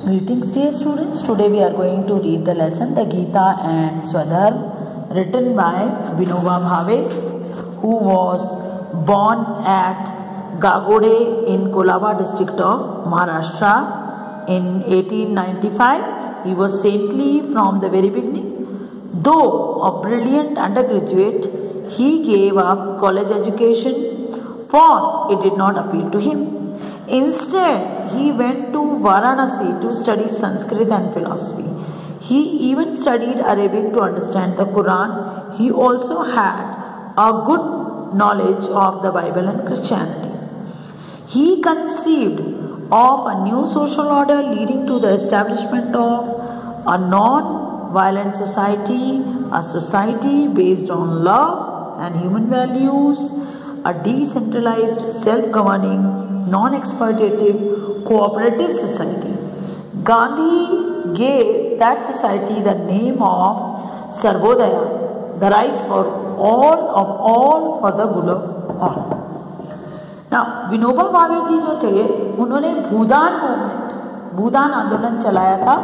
Greetings dear students, today we are going to read the lesson The Gita and Swadharma, written by Vinoba Bhave, who was born at Gagode in Kolaba district of Maharashtra in 1895. He was saintly from the very beginning. Though a brilliant undergraduate, he gave up college education for it did not appeal to him. Instead, he went to Varanasi to study Sanskrit and philosophy. He even studied Arabic to understand the Quran. He also had a good knowledge of the Bible and Christianity. He conceived of a new social order leading to the establishment of a non-violent society, a society based on love and human values, a decentralized, self-governing, non-exploitative, cooperative society. Gandhi gave that society the name of Sarvodaya, the rise for all for the good of all. Now, Vinoba Bhave जी जो थे, उन्होंने भूदान आंदोलन चलाया था,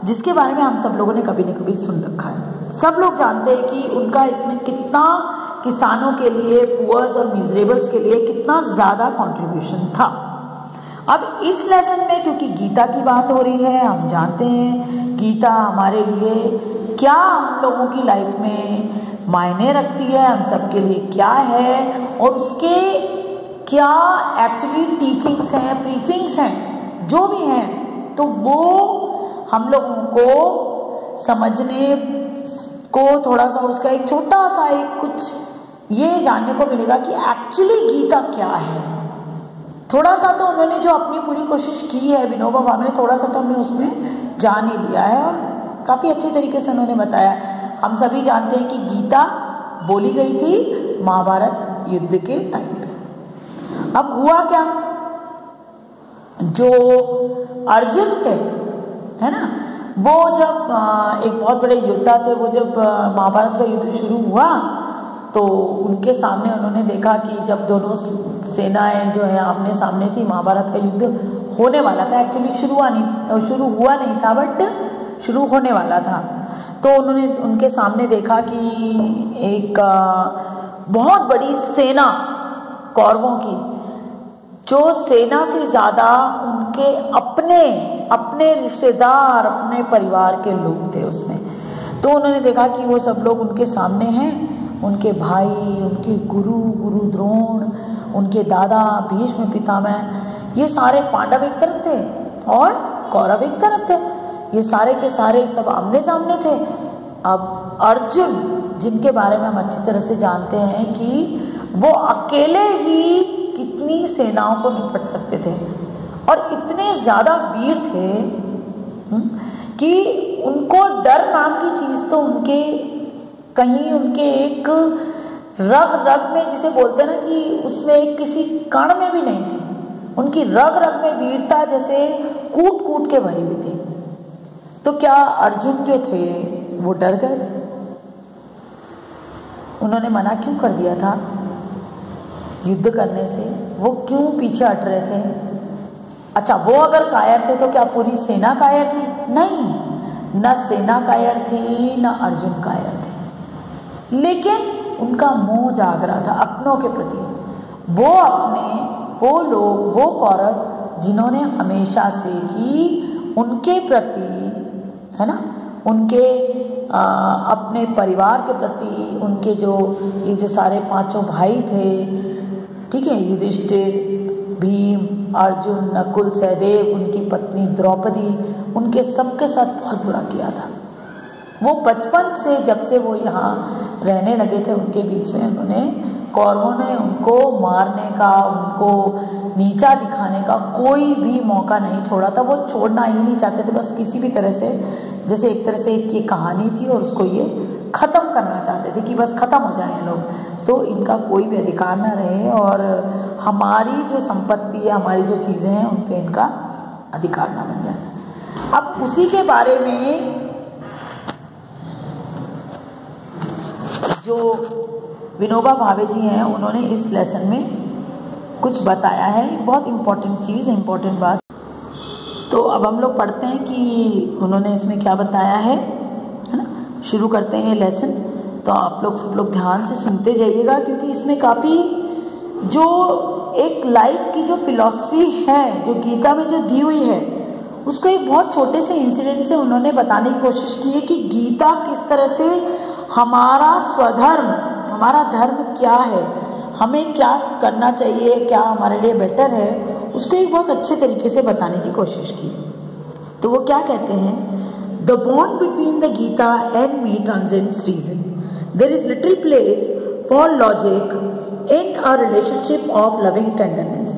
जिसके बारे में हम सब लोगों ने कभी न कभी सुन रखा है। सब लोग जानते हैं कि उनका इसमें कितना किसानों के लिए, पुअर्स और मिजरेबल्स के लिए कितना ज़्यादा कंट्रीब्यूशन था। अब इस लेसन में क्योंकि गीता की बात हो रही है, हम जानते हैं गीता हमारे लिए क्या हम लोगों की लाइफ में मायने रखती है, हम सब के लिए क्या है और उसके क्या एक्चुअली टीचिंग्स हैं, प्रीचिंग्स हैं, जो भी हैं, तो वो हम लोगों को समझने को थोड़ा सा उसका एक छोटा सा एक कुछ ये जानने को मिलेगा कि एक्चुअली गीता क्या है। थोड़ा सा तो उन्होंने जो अपनी पूरी कोशिश की है, विनोबा भावे ने, थोड़ा सा तो हमने उसमें जान ही लिया है और काफ़ी अच्छे तरीके से उन्होंने बताया। हम सभी जानते हैं कि गीता बोली गई थी महाभारत युद्ध के टाइम पे। अब हुआ क्या, जो अर्जुन थे, है ना, वो जब एक बहुत बड़े योद्धा थे, वो जब महाभारत का युद्ध शुरू हुआ तो उनके सामने उन्होंने देखा कि जब दोनों सेनाएं जो है आमने सामने थी, महाभारत का युद्ध होने वाला था। एक्चुअली शुरू हुआ नहीं था, बट शुरू होने वाला था। तो उन्होंने उनके सामने देखा कि एक बहुत बड़ी सेना कौरवों की, जो सेना से ज़्यादा उनके अपने रिश्तेदार, अपने परिवार के लोग थे उसमें। तो उन्होंने देखा कि वो सब लोग उनके सामने हैं, उनके भाई, उनके गुरु द्रोण, उनके दादा भीष्म पितामह, ये सारे पांडव एक तरफ थे और कौरव एक तरफ थे। ये सारे के सारे सब आमने सामने थे। अब अर्जुन, जिनके बारे में हम अच्छी तरह से जानते हैं कि वो अकेले ही कितनी सेनाओं को निपट सकते थे और इतने ज़्यादा वीर थे कि उनको डर नाम की चीज़ तो उनके कहीं उनके एक रग में, जिसे बोलते हैं ना कि उसमें एक किसी कण में भी नहीं थी। उनकी रग में वीरता जैसे कूट के भरी हुई थी। तो क्या अर्जुन जो थे वो डर गए थे? उन्होंने मना क्यों कर दिया था युद्ध करने से? वो क्यों पीछे हट रहे थे? अच्छा, वो अगर कायर थे तो क्या पूरी सेना कायर थी? नहीं, न सेना कायर थी, न अर्जुन कायर थे, लेकिन उनका मोह जाग रहा था अपनों के प्रति। वो लोग, वो कौरव जिन्होंने हमेशा से ही उनके प्रति, है ना, उनके अपने परिवार के प्रति, उनके ये जो सारे पांचों भाई थे, ठीक है, युधिष्ठिर, भीम, अर्जुन, नकुल, सहदेव, उनकी पत्नी द्रौपदी, उनके सबके साथ बहुत बुरा किया था। वो बचपन से, जब से वो यहाँ रहने लगे थे उनके बीच में, कौरवों ने उनको मारने का, उनको नीचा दिखाने का कोई भी मौका नहीं छोड़ा था। वो छोड़ना ही नहीं चाहते थे, बस किसी भी तरह से, जैसे एक तरह से एक ये कहानी थी और उसको ये ख़त्म करना चाहते थे कि बस ख़त्म हो जाए लोग, तो इनका कोई भी अधिकार ना रहे और हमारी जो संपत्ति है, हमारी जो चीज़ें हैं, उन पे इनका अधिकार ना बन जाए। अब उसी के बारे में जो विनोबा भावे जी हैं, उन्होंने इस लेसन में कुछ बताया है। बहुत इम्पोर्टेंट चीज़, इम्पोर्टेंट बात। तो अब हम लोग पढ़ते हैं कि उन्होंने इसमें क्या बताया है ना। शुरू करते हैं ये लेसन। तो आप लोग सब लोग ध्यान से सुनते जाइएगा, क्योंकि इसमें काफ़ी जो एक लाइफ की जो फिलॉसफी है जो गीता में जो दी हुई है, उसको एक बहुत छोटे से इंसिडेंट से उन्होंने बताने की कोशिश की है कि गीता किस तरह से हमारा स्वधर्म, हमारा धर्म क्या है, हमें क्या करना चाहिए, क्या हमारे लिए बेटर है, उसको एक बहुत अच्छे तरीके से बताने की कोशिश की। तो वो क्या कहते हैं, the bond between the Gita and me transcends reason, there is little place for logic in a relationship of loving tenderness,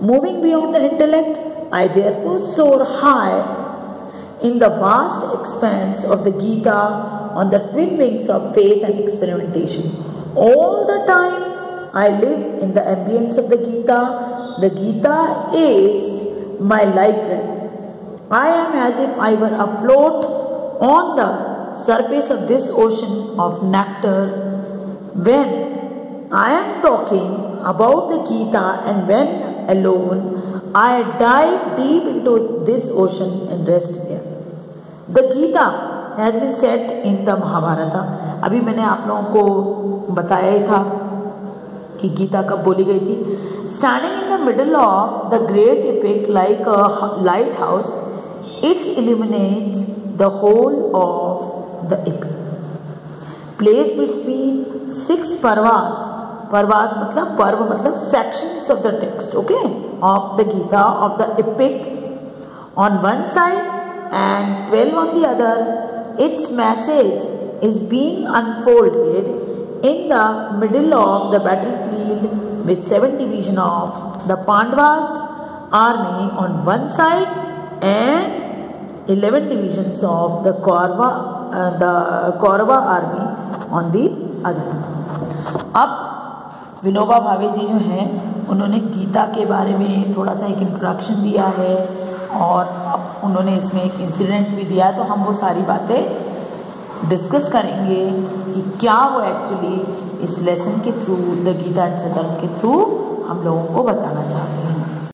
moving beyond the intellect. I therefore soar high in the vast expanse of the Gita on the twin wings of faith and experimentation. All the time I live in the ambience of the Gita. The Gita is my life breath. I am as if I were afloat on the surface of this ocean of nectar when I am talking about the Gita, and when alone I dive deep into this ocean and rest there. The Gita has been set in the Mahabharata. अभी मैंने आप लोगों को बताया ही था कि गीता कब बोली गई थी। Standing in the middle of the great epic like a lighthouse, it illuminates the whole of the epic. Placed between 6 parvas. Parvas मतलब पर्व मतलब sections of the text, okay, of the Gita, of the epic on one side and 12 on the other. Its message is being unfolded in the middle of the battlefield with 7 divisions of the Pandavas army on one side and 11 divisions of the Kaurava army on the other. अब विनोबा भावे जी जो हैं उन्होंने गीता के बारे में थोड़ा सा एक इंट्रोडक्शन दिया है और उन्होंने इसमें एक इंसिडेंट भी दिया है। तो हम वो सारी बातें डिस्कस करेंगे कि क्या वो एक्चुअली इस लेसन के थ्रू, द गीता एंड स्वधर्म के थ्रू हम लोगों को बताना चाहते हैं।